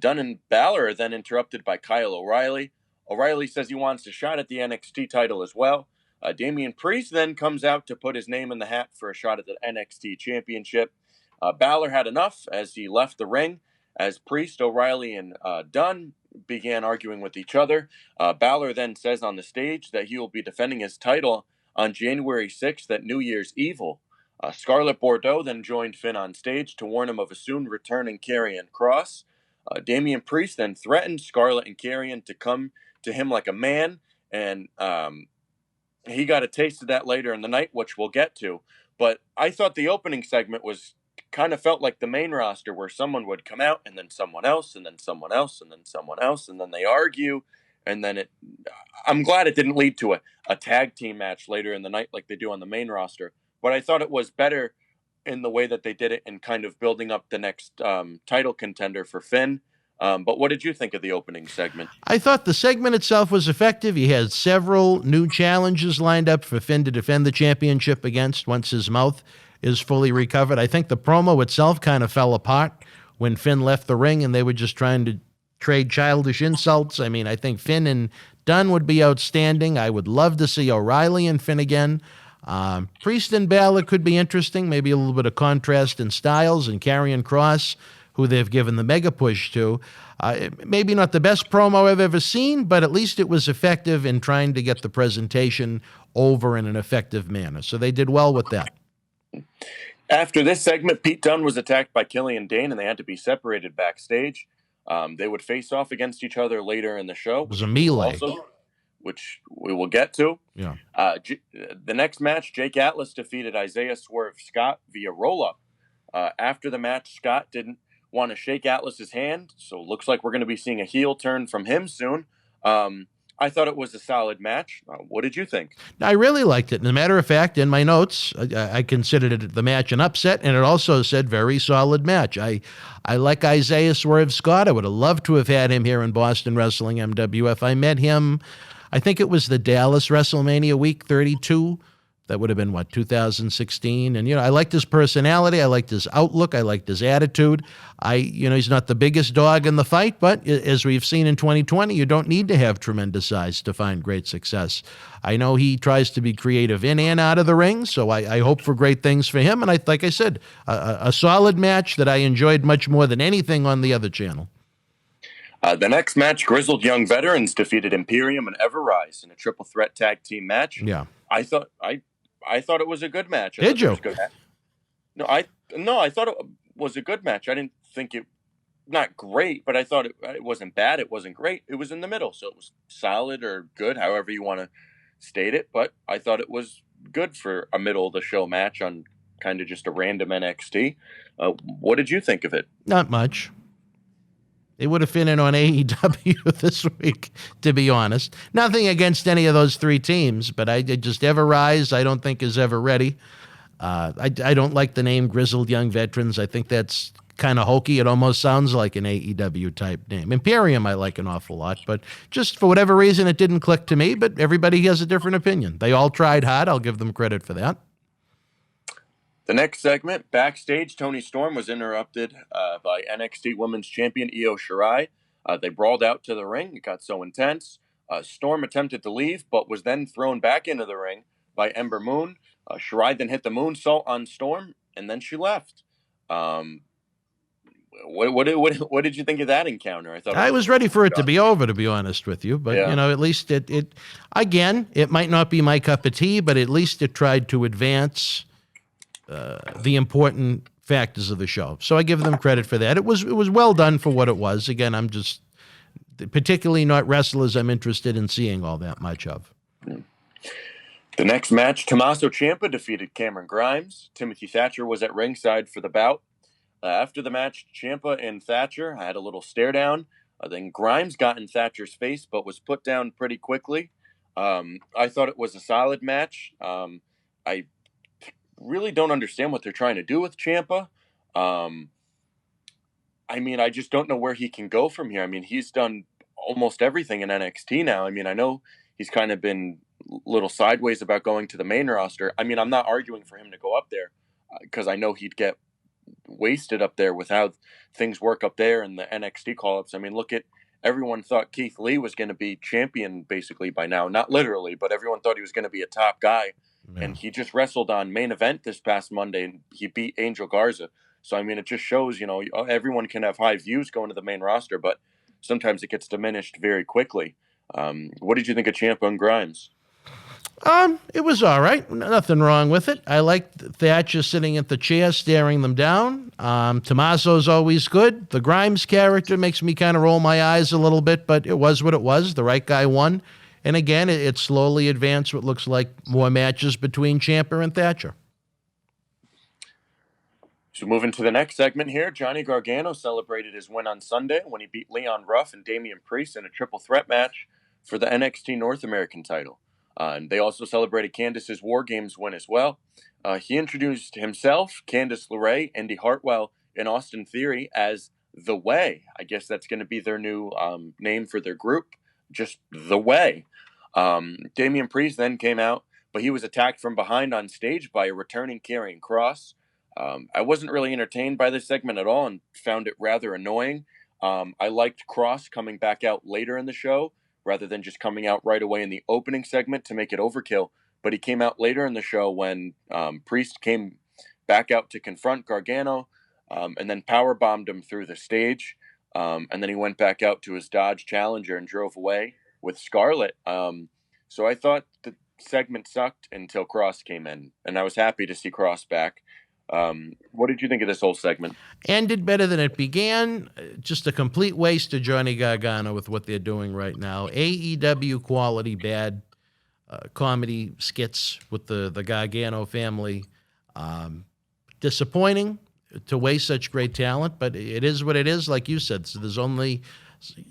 Dunne and Balor are then interrupted by Kyle O'Reilly. O'Reilly says he wants a shot at the NXT title as well. Damian Priest then comes out to put his name in the hat for a shot at the NXT championship. Balor had enough as he left the ring. As Priest, O'Reilly, and Dunne began arguing with each other, Balor then says on the stage that he will be defending his title on January 6th at New Year's Evil. Scarlett Bordeaux then joined Finn on stage to warn him of a soon returning Karrion Kross. Damian Priest then threatened Scarlett and Karrion to come to him like a man, and he got a taste of that later in the night, which we'll get to. But I thought the opening segment was kind of felt like the main roster where someone would come out and then someone else and then someone else and then someone else and then they argue, and then I'm glad it didn't lead to a tag team match later in the night like they do on the main roster, but I thought it was better in the way that they did it and kind of building up the next title contender for Finn. But what did you think of the opening segment? I thought the segment itself was effective. He had several new challenges lined up for Finn to defend the championship against once his mouth is fully recovered. I think the promo itself kind of fell apart when Finn left the ring and they were just trying to trade childish insults. I mean, I think Finn and Dunne would be outstanding. I would love to see O'Reilly and Finn again. Priest and Balor could be interesting, maybe a little bit of contrast in styles, and Karrion Kross, who they've given the mega push to. Maybe not the best promo I've ever seen, but at least it was effective in trying to get the presentation over in an effective manner. So they did well with that. After this segment, Pete Dunne was attacked by Killian Dane, and they had to be separated backstage. They would face off against each other later in the show. It was a melee. Which we will get to. Yeah. The next match, Jake Atlas defeated Isaiah Swerve Scott via roll-up. After the match, Scott didn't want to shake Atlas's hand, so it looks like we're going to be seeing a heel turn from him soon. I thought it was a solid match. What did you think? I really liked it. As a matter of fact, in my notes, I considered it the match an upset, and it also said very solid match. I like Isaiah Swerve Scott. I would have loved to have had him here in Boston Wrestling MWF. I met him, I think it was the Dallas WrestleMania week 32. That would have been, 2016? And, I liked his personality. I liked his outlook. I liked his attitude. He's not the biggest dog in the fight, but as we've seen in 2020, you don't need to have tremendous size to find great success. I know he tries to be creative in and out of the ring, so I hope for great things for him. And like I said, a solid match that I enjoyed much more than anything on the other channel. The next match, Grizzled Young Veterans defeated Imperium and Everrise in a triple threat tag team match. Yeah. I thought it was a good match. Did you? No, I thought it was a good match. I didn't think it, not great, but I thought it wasn't bad. It wasn't great. It was in the middle. So it was solid or good, however you want to state it. But I thought it was good for a middle of the show match on kind of just a random NXT. What did you think of it? Not much. It would have fit in on AEW this week, to be honest. Nothing against any of those three teams, but I just Ever Rise, I don't think is ever ready. I don't like the name Grizzled Young Veterans. I think that's kind of hokey. It almost sounds like an AEW type name. Imperium I like an awful lot, but just for whatever reason it didn't click to me, but everybody has a different opinion. They all tried hard. I'll give them credit for that. The next segment, backstage, Toni Storm was interrupted by NXT Women's Champion Io Shirai. They brawled out to the ring. It got so intense. Storm attempted to leave, but was then thrown back into the ring by Ember Moon. Shirai then hit the moonsault on Storm, and then she left. What did you think of that encounter? I was ready for it to be over, to be honest with you. But, at least it again, it might not be my cup of tea, but at least it tried to advance the important factors of the show. So I give them credit for that. It was well done for what it was. Again, I'm just particularly not wrestlers I'm interested in seeing all that much of. The next match, Tommaso Ciampa defeated Cameron Grimes. Timothy Thatcher was at ringside for the bout. After the match, Ciampa and Thatcher had a little stare down. Then Grimes got in Thatcher's face, but was put down pretty quickly. I thought it was a solid match. I really don't understand what they're trying to do with Ciampa. I just don't know where he can go from here. He's done almost everything in NXT now. I know he's kind of been a little sideways about going to the main roster. I'm not arguing for him to go up there because I know he'd get wasted up there with how things work up there and the NXT call-ups. Look at everyone thought Keith Lee was going to be champion basically by now. Not literally, but everyone thought he was going to be a top guy. Yeah. And he just wrestled on Main Event this past Monday and he beat Angel Garza. So, it just shows, everyone can have high views going to the main roster, but sometimes it gets diminished very quickly. What did you think of Ciampa and Grimes? It was all right. Nothing wrong with it. I liked Thatcher sitting at the chair, staring them down. Tommaso's always good. The Grimes character makes me kind of roll my eyes a little bit, but it was what it was. The right guy won. And again, it slowly advanced what looks like more matches between Champa and Thatcher. So moving to the next segment here, Johnny Gargano celebrated his win on Sunday when he beat Leon Ruff and Damian Priest in a triple threat match for the NXT North American title. And they also celebrated Candice's War Games win as well. He introduced himself, Candice LeRae, Indy Hartwell, and Austin Theory as The Way. I guess that's going to be their new name for their group, just The Way. Damian Priest then came out, but he was attacked from behind on stage by a returning Karrion Kross. I wasn't really entertained by this segment at all and found it rather annoying. I liked Kross coming back out later in the show, rather than just coming out right away in the opening segment to make it overkill. But he came out later in the show when Priest came back out to confront Gargano and then powerbombed him through the stage. And then he went back out to his Dodge Challenger and drove away with Scarlett. So I thought the segment sucked until Kross came in, and I was happy to see Kross back. What did you think of this whole segment? Ended better than it began. Just a complete waste of Johnny Gargano with what they're doing right now. AEW quality bad comedy skits with the Gargano family. Disappointing to waste such great talent, but it is what it is, like you said. So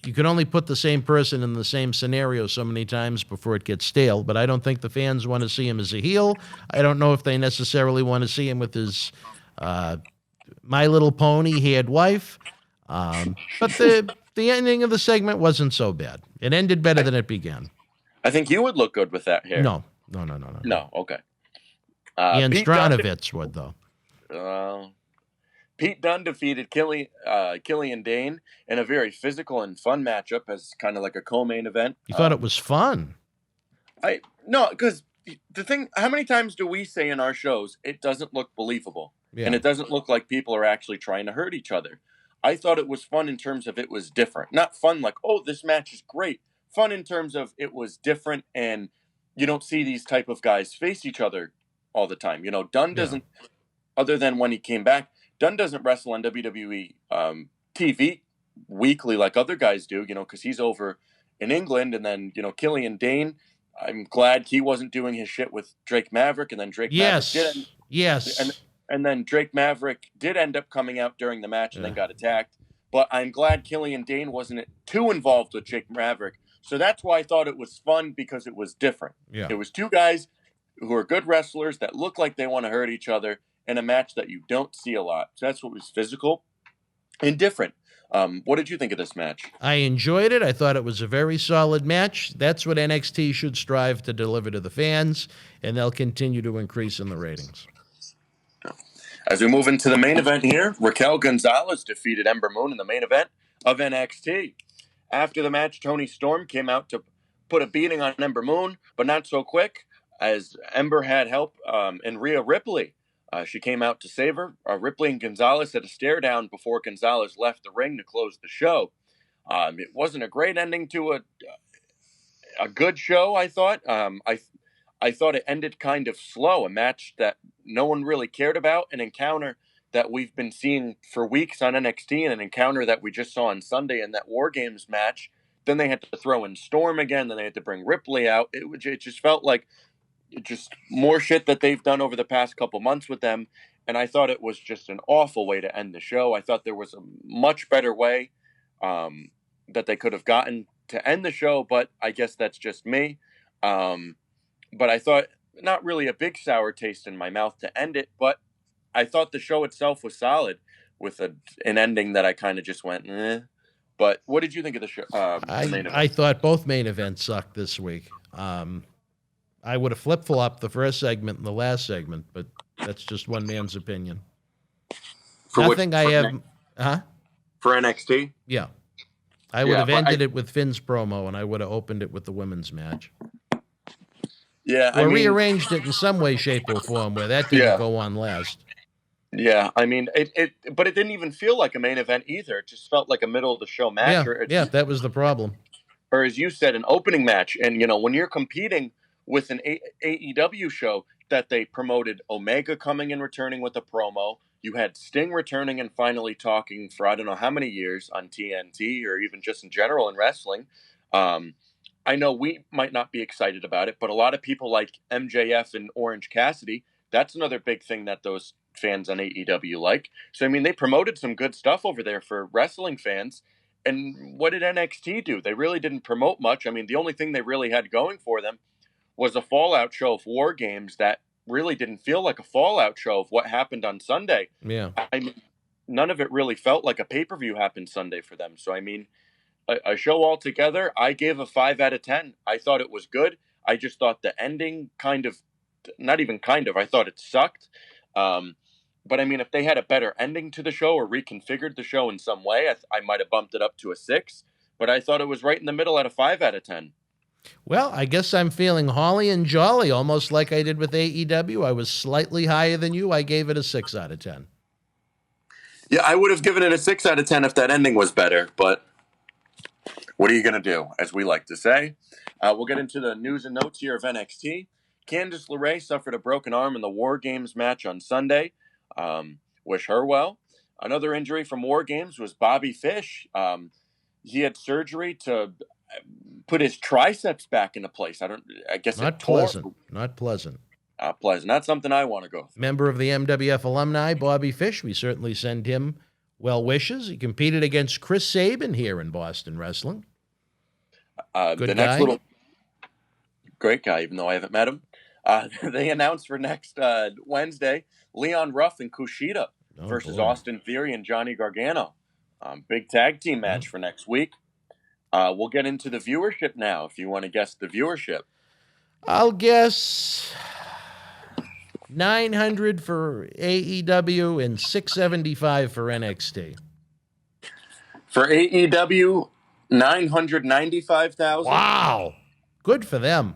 you can only put the same person in the same scenario so many times before it gets stale, but I don't think the fans want to see him as a heel. I don't know if they necessarily want to see him with his My Little Pony haired wife. But the ending of the segment wasn't so bad. It ended better than it began. I think you would look good with that hair. No, okay. Ian Stranovitz would, though. Pete Dunne defeated Killian Dane in a very physical and fun matchup as kind of like a co-main event. You thought it was fun? No, because the thing, how many times do we say in our shows, it doesn't look believable? Yeah. And it doesn't look like people are actually trying to hurt each other. I thought it was fun in terms of it was different. Not fun like, oh, this match is great. Fun in terms of it was different and you don't see these type of guys face each other all the time. Dunne doesn't, other than when he came back, Dunne doesn't wrestle on WWE TV weekly like other guys do, because he's over in England. And then, Killian Dane, I'm glad he wasn't doing his shit with Drake Maverick, and then Drake Maverick didn't. Yes. And And then Drake Maverick did end up coming out during the match and then got attacked. But I'm glad Killian Dane wasn't too involved with Drake Maverick. So that's why I thought it was fun, because it was different. Yeah. It was two guys who are good wrestlers that look like they want to hurt each other in a match that you don't see a lot. So that's what was physical and different. What did you think of this match? I enjoyed it. I thought it was a very solid match. That's what NXT should strive to deliver to the fans, and they'll continue to increase in the ratings. As we move into the main event here, Raquel Gonzalez defeated Ember Moon in the main event of NXT. After the match, Toni Storm came out to put a beating on Ember Moon, but not so quick, as Ember had help in Rhea Ripley. She came out to save her. Ripley and Gonzalez had a stare down before Gonzalez left the ring to close the show. It wasn't a great ending to a good show, I thought. I thought it ended kind of slow, a match that no one really cared about, an encounter that we've been seeing for weeks on NXT, and an encounter that we just saw on Sunday in that War Games match. Then they had to throw in Storm again, then they had to bring Ripley out. It just felt like just more shit that they've done over the past couple months with them, and I thought it was just an awful way to end the show. I thought there was a much better way that they could have gotten to end the show, but I guess that's just me. But I thought not really a big sour taste in my mouth to end it, but I thought the show itself was solid with an ending that I kind of just went, eh. But what did you think of the show? I thought both main events sucked this week. I would have flip-flopped the first segment and the last segment, but that's just one man's opinion. For NXT? Yeah. I would have ended it with Finn's promo, and I would have opened it with the women's match. Yeah, or rearranged it in some way, shape, or form where that didn't go on last. Yeah, I mean, but it didn't even feel like a main event either. It just felt like a middle of the show match. Yeah, that was the problem. Or as you said, an opening match. And, when you're competing with an AEW show that they promoted Omega coming and returning with a promo, you had Sting returning and finally talking for I don't know how many years on TNT or even just in general in wrestling. I know we might not be excited about it, but a lot of people like MJF and Orange Cassidy, that's another big thing that those fans on AEW like. So, I mean, they promoted some good stuff over there for wrestling fans. And what did NXT do? They really didn't promote much. I mean, the only thing they really had going for them was a Fallout show of War Games that really didn't feel like a Fallout show of what happened on Sunday. Yeah. I mean, none of it really felt like a pay-per-view happened Sunday for them. So, I mean, a show altogether, I gave a 5 out of 10. I thought it was good. I just thought the ending I thought it sucked. But I mean, if they had a better ending to the show or reconfigured the show in some way, I might have bumped it up to a 6. But I thought it was right in the middle at a 5 out of 10. Well, I guess I'm feeling holly and jolly, almost like I did with AEW. I was slightly higher than you. I gave it a 6 out of 10. Yeah, I would have given it a 6 out of 10 if that ending was better, but what are you going to do, as we like to say? We'll get into the news and notes here of NXT. Candice LeRae suffered a broken arm in the War Games match on Sunday. Wish her well. Another injury from War Games was Bobby Fish. He had surgery to put his triceps back into place. I guess not pleasant. Not pleasant. Not pleasant. Not something I want to go through. Member of the MWF alumni, Bobby Fish. We certainly send him well wishes. He competed against Chris Sabin here in Boston Wrestling. Good guy. Great guy, even though I haven't met him. They announced for next Wednesday, Leon Ruff and Kushida versus Austin Theory and Johnny Gargano. Big tag team match for next week. We'll get into the viewership now, if you want to guess the viewership. I'll guess 900 for AEW and 675 for NXT. For AEW, 995,000. Wow. Good for them.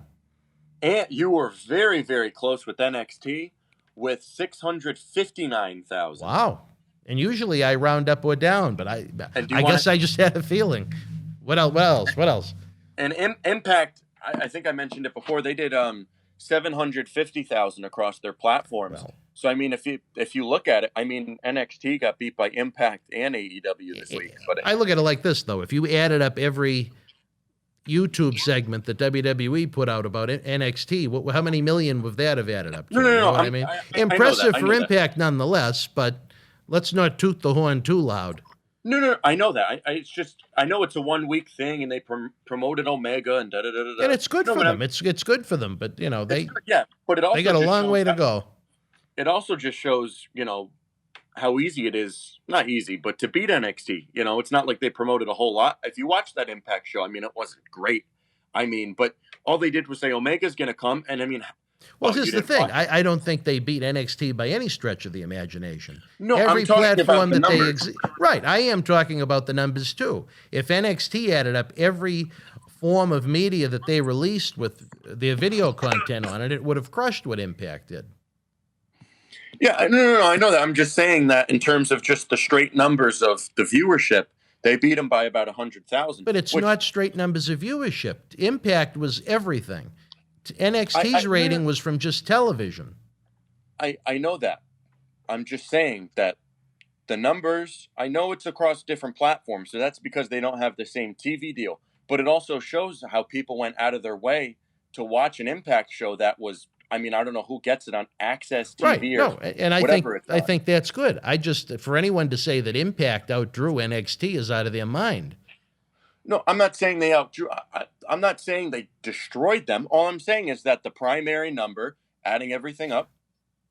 And you were very, very close with NXT with 659,000. Wow. And usually I round up or down, but I guess I just had a feeling. What else? And Impact, I think I mentioned it before, they did 750,000 across their platforms. Well, so, I mean, if you look at it, I mean, NXT got beat by Impact and AEW this week. But I look at it like this, though. If you added up every YouTube segment that WWE put out about NXT. How many million would that have added up to? No. You know what I mean? Impressive I know for that. Impact nonetheless, but let's not toot the horn too loud. No, I know that. It's just, I know it's a 1 week thing, and they promoted Omega and da-da-da-da-da. And it's good for them. It's good for them, but, you know, but it also they got a just long shows way to go. It also just shows, you know, how easy it is, not easy, but to beat NXT. You know, it's not like they promoted a whole lot. If you watch that Impact show, I mean, it wasn't great. I mean, but all they did was say Omega's going to come, and I mean... Well, here's the thing. I don't think they beat NXT by any stretch of the imagination. No, every I'm talking platform about the that numbers. Right, I am talking about the numbers too. If NXT added up every form of media that they released with their video content on it, it would have crushed what Impact did. Yeah, no, I know that. I'm just saying that in terms of just the straight numbers of the viewership, they beat them by about 100,000. But it's not straight numbers of viewership. Impact was everything. NXT's rating was from just television. I know that. I'm just saying that the numbers, I know it's across different platforms, so that's because they don't have the same TV deal. But it also shows how people went out of their way to watch an Impact show that was, I mean, I don't know who gets it on Access TV right. or and I think that's good. I just, for anyone to say that Impact outdrew NXT is out of their mind. No, I'm not saying they outdrew. I'm not saying they destroyed them. All I'm saying is that the primary number, adding everything up,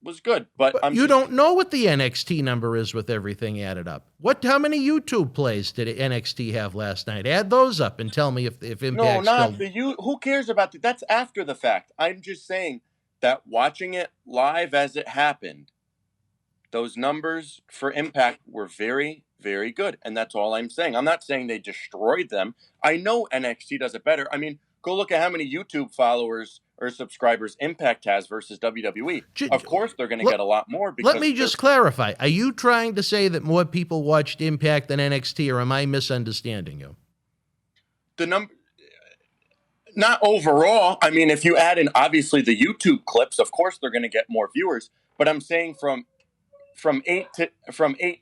was good. But you don't know what the NXT number is with everything added up. How many YouTube plays did NXT have last night? Add those up and tell me if Impact. No, not the you. Who cares about that? That's after the fact. I'm just saying that watching it live as it happened, those numbers for Impact were very, very good. And that's all I'm saying. I'm not saying they destroyed them. I know NXT does it better. I mean, go look at how many YouTube followers or subscribers Impact has versus WWE. Of course, they're going to get a lot more. Because let me just clarify. Are you trying to say that more people watched Impact than NXT, or am I misunderstanding you? The number... Not overall. I mean, if you add in, obviously, the YouTube clips, of course, they're going to get more viewers. But I'm saying from 8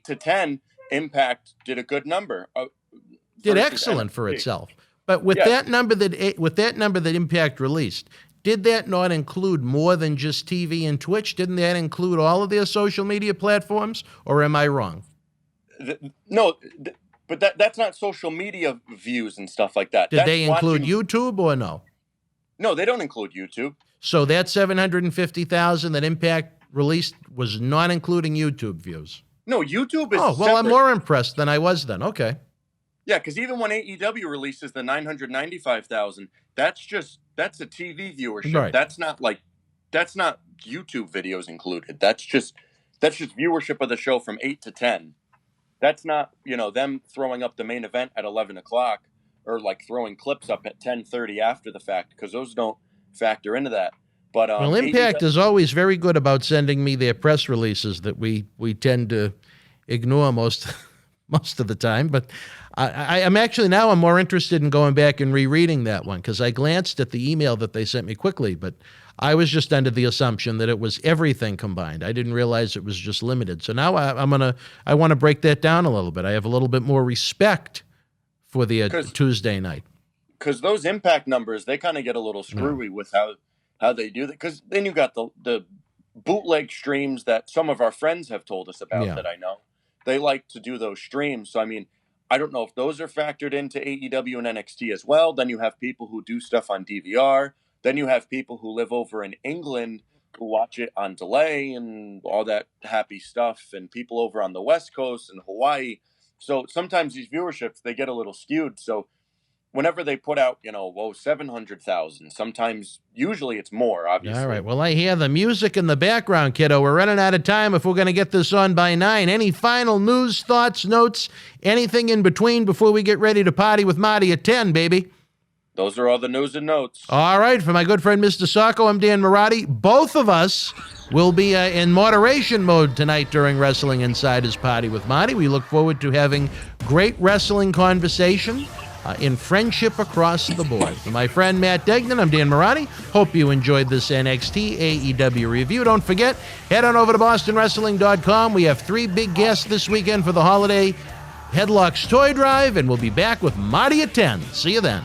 to 10, Impact did a good number. Did excellent for itself. But with that number that Impact released, did that not include more than just TV and Twitch? Didn't that include all of their social media platforms? Or am I wrong? No, but that's not social media views and stuff like that. Did they include YouTube or no? No, they don't include YouTube. So that 750,000 that Impact released was not including YouTube views? No, YouTube is well, separate. I'm more impressed than I was then. Okay. Yeah, because even when AEW releases the 995,000, that's a TV viewership. Right. That's not YouTube videos included. That's just viewership of the show from 8 to 10. That's not, them throwing up the main event at 11 o'clock or like throwing clips up at 10:30 after the fact, because those don't factor into that. But well, Impact is always very good about sending me their press releases that we tend to ignore most of the time. But I'm actually now I'm more interested in going back and rereading that one, because I glanced at the email that they sent me quickly, but I was just under the assumption that it was everything combined. I didn't realize it was just limited. So now I want to break that down a little bit. I have a little bit more respect for the Tuesday night. Because those Impact numbers, they kind of get a little screwy with how they do that. Because then you got the bootleg streams that some of our friends have told us about that I know. They like to do those streams. So, I mean, I don't know if those are factored into AEW and NXT as well. Then you have people who do stuff on DVR. Then you have people who live over in England who watch it on delay and all that happy stuff, and people over on the West Coast and Hawaii. So sometimes these viewerships, they get a little skewed. So whenever they put out, 700,000, usually it's more, obviously. All right. Well, I hear the music in the background, kiddo. We're running out of time if we're going to get this on by 9. Any final news, thoughts, notes, anything in between before we get ready to party with Marty at 10, baby? Those are all the news and notes. All right. For my good friend, Mr. Sacco, I'm Dan Mirade. Both of us will be in moderation mode tonight during Wrestling Insider's Party with Marty. We look forward to having great wrestling conversation in friendship across the board. For my friend Matt Degnan, I'm Dan Mirade. Hope you enjoyed this NXT AEW review. Don't forget, head on over to BostonWrestling.com. We have 3 big guests this weekend for the holiday Headlocks Toy Drive, and we'll be back with Marty at 10. See you then.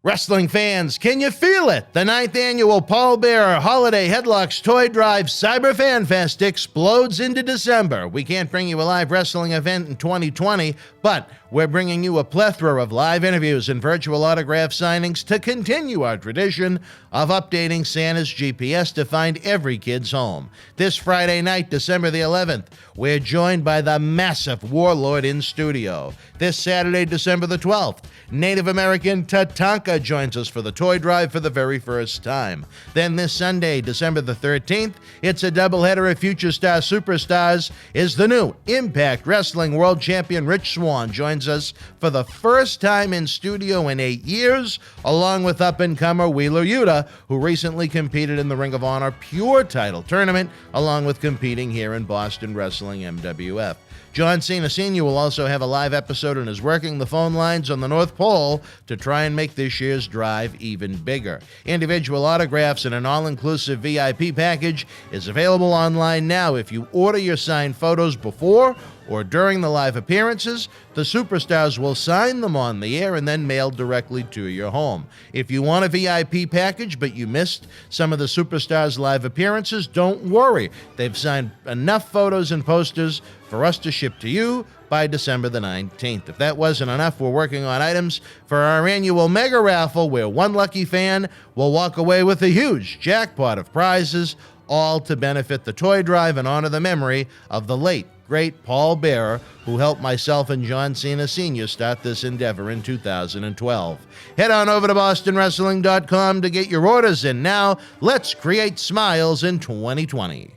Wrestling fans, can you feel it? The 9th annual Paul Bearer Holiday Headlocks Toy Drive Cyber Fan Fest explodes into December. We can't bring you a live wrestling event in 2020, but we're bringing you a plethora of live interviews and virtual autograph signings to continue our tradition of updating Santa's GPS to find every kid's home. This Friday night, December the 11th, we're joined by the massive Warlord in studio. This Saturday, December the 12th, Native American Tatanka joins us for the toy drive for the very first time. Then this Sunday, December the 13th, it's a doubleheader of Future Star Superstars, is the new Impact Wrestling World Champion Rich Swann joins us for the first time in studio in 8 years, along with up-and-comer Wheeler Yuta, who recently competed in the Ring of Honor Pure Title Tournament, along with competing here in Boston Wrestling MWF. John Cena Sr. will also have a live episode and is working the phone lines on the North Pole to try and make this year's drive even bigger. Individual autographs and an all-inclusive VIP package is available online now. If you order your signed photos before or during the live appearances, the superstars will sign them on the air and then mailed directly to your home. If you want a VIP package but you missed some of the superstars' live appearances, don't worry. They've signed enough photos and posters for us to ship to you by December the 19th. If that wasn't enough, we're working on items for our annual mega raffle where one lucky fan will walk away with a huge jackpot of prizes, all to benefit the toy drive and honor the memory of the late, great Paul Bearer, who helped myself and John Cena Sr. start this endeavor in 2012. Head on over to BostonWrestling.com to get your orders in now. Let's create smiles in 2020.